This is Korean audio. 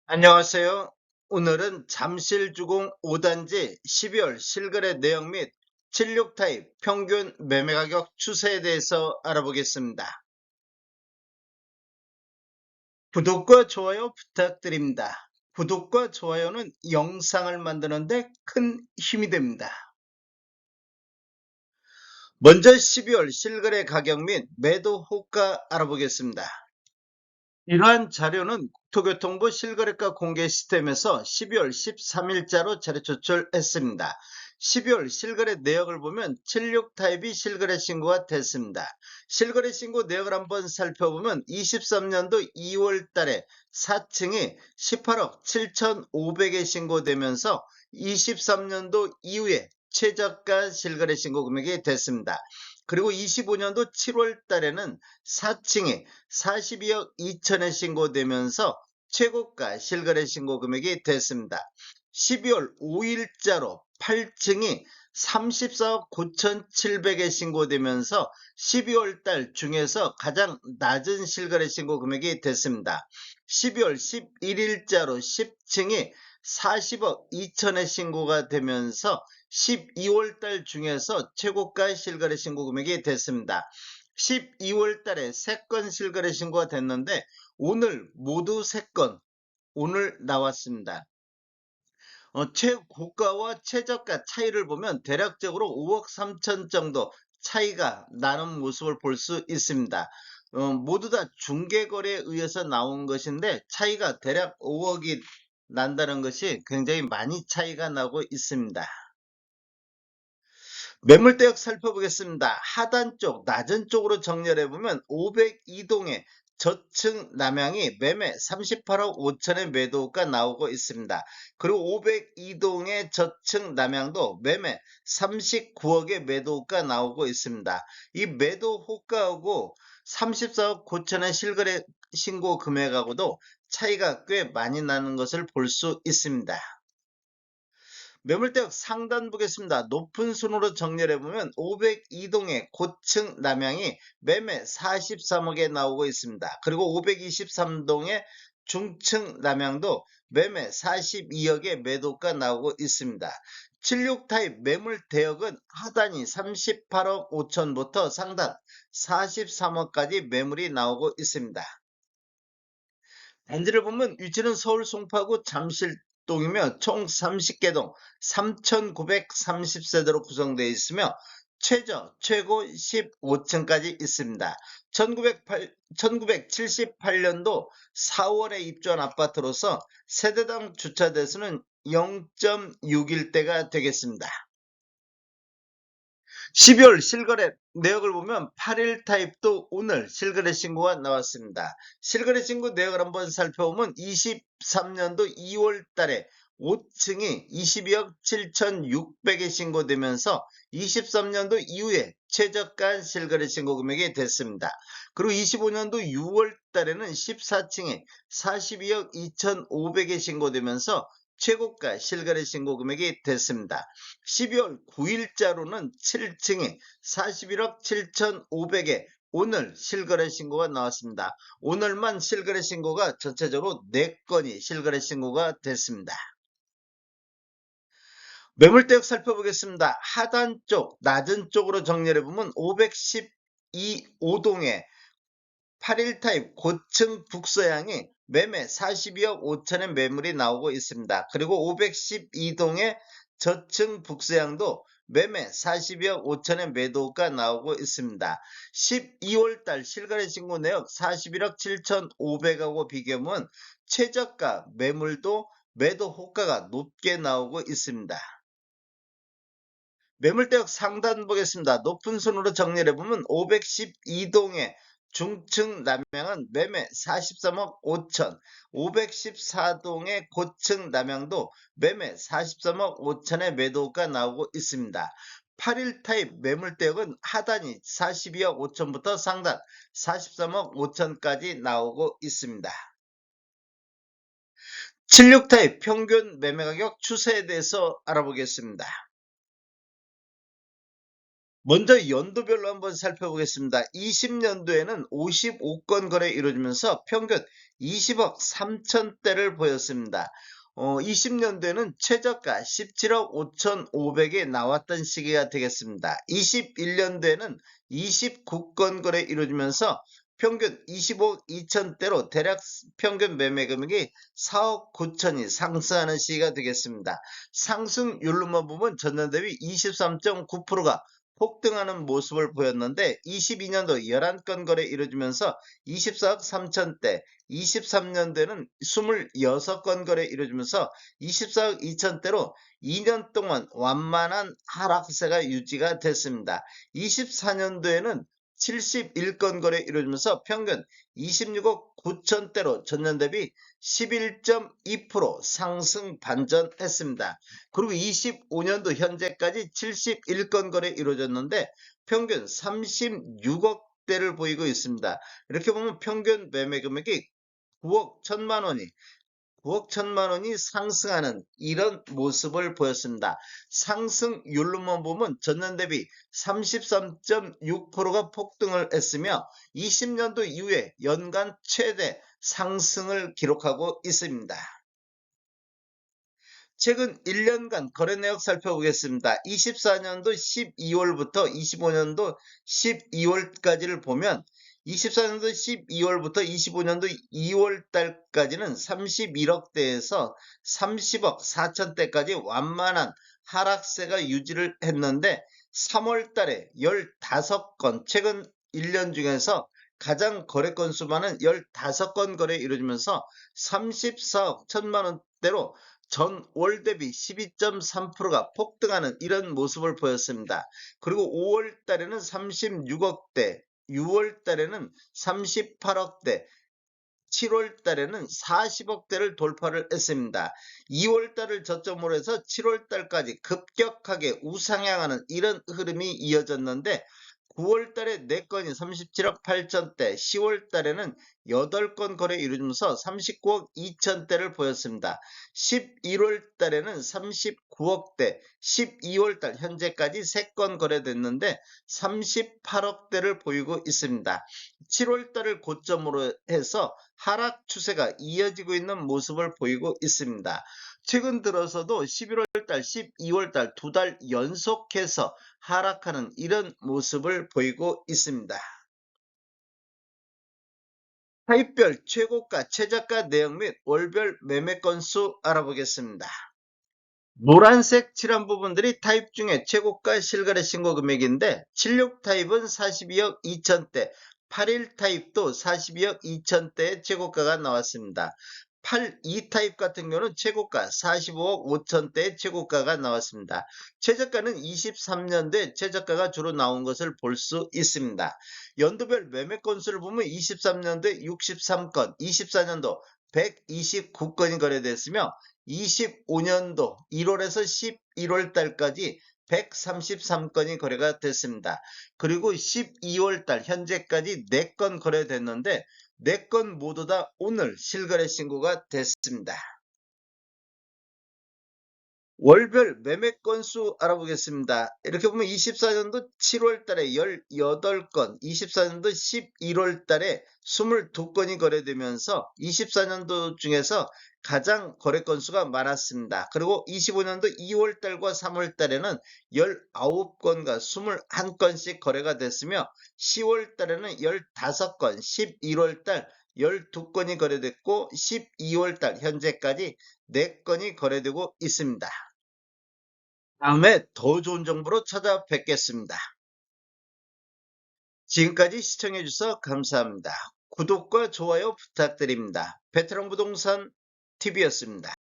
안녕하세요. 오늘은 잠실주공 5단지 12월 실거래 내역 및 76 타입 평균 매매 가격 추세에 대해서 알아보겠습니다. 구독과 좋아요 부탁드립니다. 구독과 좋아요는 영상을 만드는데 큰 힘이 됩니다. 먼저 12월 실거래 가격 및 매도 호가 알아보겠습니다. 이러한 자료는 국토교통부 실거래가 공개 시스템에서 12월 13일자로 자료 제출했습니다. 12월 실거래 내역을 보면 76 타입이 실거래 신고가 됐습니다. 실거래 신고 내역을 한번 살펴보면 23년도 2월 달에 4층이 18억 7,500에 신고되면서 23년도 이후에 최저가 실거래 신고 금액이 됐습니다. 그리고 25년도 7월 달에는 4층이 42억 2천에 신고되면서 최고가 실거래 신고 금액이 됐습니다. 12월 5일자로 8층이 34억 9,700에 신고되면서 12월 달 중에서 가장 낮은 실거래 신고 금액이 됐습니다. 12월 11일자로 10층이 40억 2천에 신고가 되면서 12월 달 중에서 최고가 실거래 신고 금액이 됐습니다. 12월 달에 3건 실거래 신고가 됐는데 오늘 모두 3건 오늘 나왔습니다. 최고가와 최저가 차이를 보면 대략적으로 5억 3천 정도 차이가 나는 모습을 볼 수 있습니다. 모두 다 중개거래에 의해서 나온 것인데 차이가 대략 5억이 난다는 것이 굉장히 많이 차이가 나고 있습니다. 매물대역 살펴보겠습니다. 하단 쪽, 낮은 쪽으로 정렬해 보면 502동의 저층 남향이 매매 38억 5천의 매도가 나오고 있습니다. 그리고 502동의 저층 남향도 매매 39억의 매도가 나오고 있습니다. 이 매도 호가하고 34억 9천의 실거래 신고 금액하고도 차이가 꽤 많이 나는 것을 볼 수 있습니다. 매물대역 상단 보겠습니다. 높은 순으로 정렬해보면 502동의 고층 남향이 매매 43억에 나오고 있습니다. 그리고 523동의 중층 남향도 매매 42억의 매도가 나오고 있습니다. 76 타입 매물 대역은 하단이 38억 5천부터 상단 43억까지 매물이 나오고 있습니다. 단지를 보면 위치는 서울 송파구 잠실동이며 총 30개 동 3,930세대로 구성되어 있으며 최고 15층까지 있습니다. 1978년도 4월에 입주한 아파트로서 세대당 주차 대수는 0.61대가 되겠습니다. 12월 실거래 내역을 보면 8일 타입도 오늘 실거래 신고가 나왔습니다. 실거래 신고 내역을 한번 살펴보면 23년도 2월 달에 5층이 22억 7,600에 신고되면서 23년도 이후에 최저가 실거래 신고 금액이 됐습니다. 그리고 25년도 6월 달에는 14층에 42억 2,500에 신고되면서 최고가 실거래 신고 금액이 됐습니다. 12월 9일자로는 7층에 41억 7,500에 오늘 실거래 신고가 나왔습니다. 오늘만 실거래 신고가 전체적으로 4건이 실거래 신고가 됐습니다. 매물대역 살펴보겠습니다. 하단 쪽, 낮은 쪽으로 정렬해보면 512호동에 8일 타입 고층 북서향이 매매 42억 5천의 매물이 나오고 있습니다. 그리고 512동의 저층 북서향도 매매 42억 5천의 매도가 나오고 있습니다. 12월 달 실거래 신고 내역 41억 7,500하고 비교하면 최저가 매물도 매도 호가가 높게 나오고 있습니다. 매물대역 상단 보겠습니다. 높은 순으로 정렬해보면 512동의 중층 남향은 매매 43억 5천, 514동의 고층 남향도 매매 43억 5천의 매도가 나오고 있습니다. 8일 타입 매물대역은 하단이 42억 5천부터 상단 43억 5천까지 나오고 있습니다. 76 타입 평균 매매가격 추세에 대해서 알아보겠습니다. 먼저 연도별로 한번 살펴보겠습니다. 20년도에는 55건 거래 이루어지면서 평균 20억 3천대를 보였습니다. 20년도에는 최저가 17억 5,500에 나왔던 시기가 되겠습니다. 21년도에는 29건 거래 이루어지면서 평균 25억 2천대로 대략 평균 매매 금액이 4억 9천이 상승하는 시기가 되겠습니다. 상승률로만 보면 전년 대비 23.9%가 폭등하는 모습을 보였는데 22년도 11건 거래 이루어지면서 24억 3천대, 23년도에는 26건 거래 이루어지면서 24억 2천대로 2년 동안 완만한 하락세가 유지가 됐습니다. 24년도에는 71건 거래 이루어지면서 평균 26억 9천대로 전년 대비 11.2% 상승 반전했습니다. 그리고 25년도 현재까지 71건 거래 이루어졌는데 평균 36억대를 보이고 있습니다. 이렇게 보면 평균 매매 금액이 9억 1천만 원이 9억 1천만 원이 상승하는 이런 모습을 보였습니다. 상승률로만 보면 전년 대비 33.6%가 폭등을 했으며 20년도 이후에 연간 최대 상승을 기록하고 있습니다. 최근 1년간 거래 내역 살펴보겠습니다. 24년도 12월부터 25년도 12월까지를 보면 24년도 12월부터 25년도 2월달까지는 31억대에서 30억 4천대까지 완만한 하락세가 유지를 했는데 3월달에 15건, 최근 1년 중에서 가장 거래 건수 많은 15건 거래 이루어지면서 34억 1천만 원대로 전월 대비 12.3%가 폭등하는 이런 모습을 보였습니다. 그리고 5월 달에는 36억대, 6월 달에는 38억대, 7월 달에는 40억대를 돌파를 했습니다. 2월 달을 저점으로 해서 7월 달까지 급격하게 우상향하는 이런 흐름이 이어졌는데 9월 달에 4건이 37억 8천대, 10월 달에는 8건 거래 이루면서 39억 2천대를 보였습니다. 11월 달에는 39억대, 12월 달 현재까지 3건 거래됐는데 38억대를 보이고 있습니다. 7월 달을 고점으로 해서 하락 추세가 이어지고 있는 모습을 보이고 있습니다. 최근 들어서도 11월 달, 12월 달 2달 연속해서 하락하는 이런 모습을 보이고 있습니다. 타입별 최고가, 최저가 내역 및 월별 매매 건수 알아보겠습니다. 노란색 칠한 부분들이 타입 중에 최고가 실거래 신고 금액인데 76 타입은 42억 2천대, 81 타입도 42억 2천대의 최고가가 나왔습니다. 82 타입 같은 경우는 최고가 45억 5천대의 최고가가 나왔습니다. 최저가는 23년도에 최저가가 주로 나온 것을 볼 수 있습니다. 연도별 매매 건수를 보면 23년도에 63건, 24년도 129건이 거래됐으며 25년도 1월에서 11월 달까지 133건이 거래가 됐습니다. 그리고 12월 달 현재까지 4건 거래됐는데 4건 모두 다 오늘 실거래 신고가 됐습니다. 월별 매매 건수 알아보겠습니다. 이렇게 보면 24년도 7월 달에 18건, 24년도 11월 달에 22건이 거래되면서 24년도 중에서 가장 거래 건수가 많았습니다. 그리고 25년도 2월 달과 3월 달에는 19건과 21건씩 거래가 됐으며 10월 달에는 15건, 11월 달 12건이 거래됐고 12월 달 현재까지 4건이 거래되고 있습니다. 다음에 더 좋은 정보로 찾아뵙겠습니다. 지금까지 시청해주셔서 감사합니다. 구독과 좋아요 부탁드립니다. 베테랑 부동산 TV였습니다.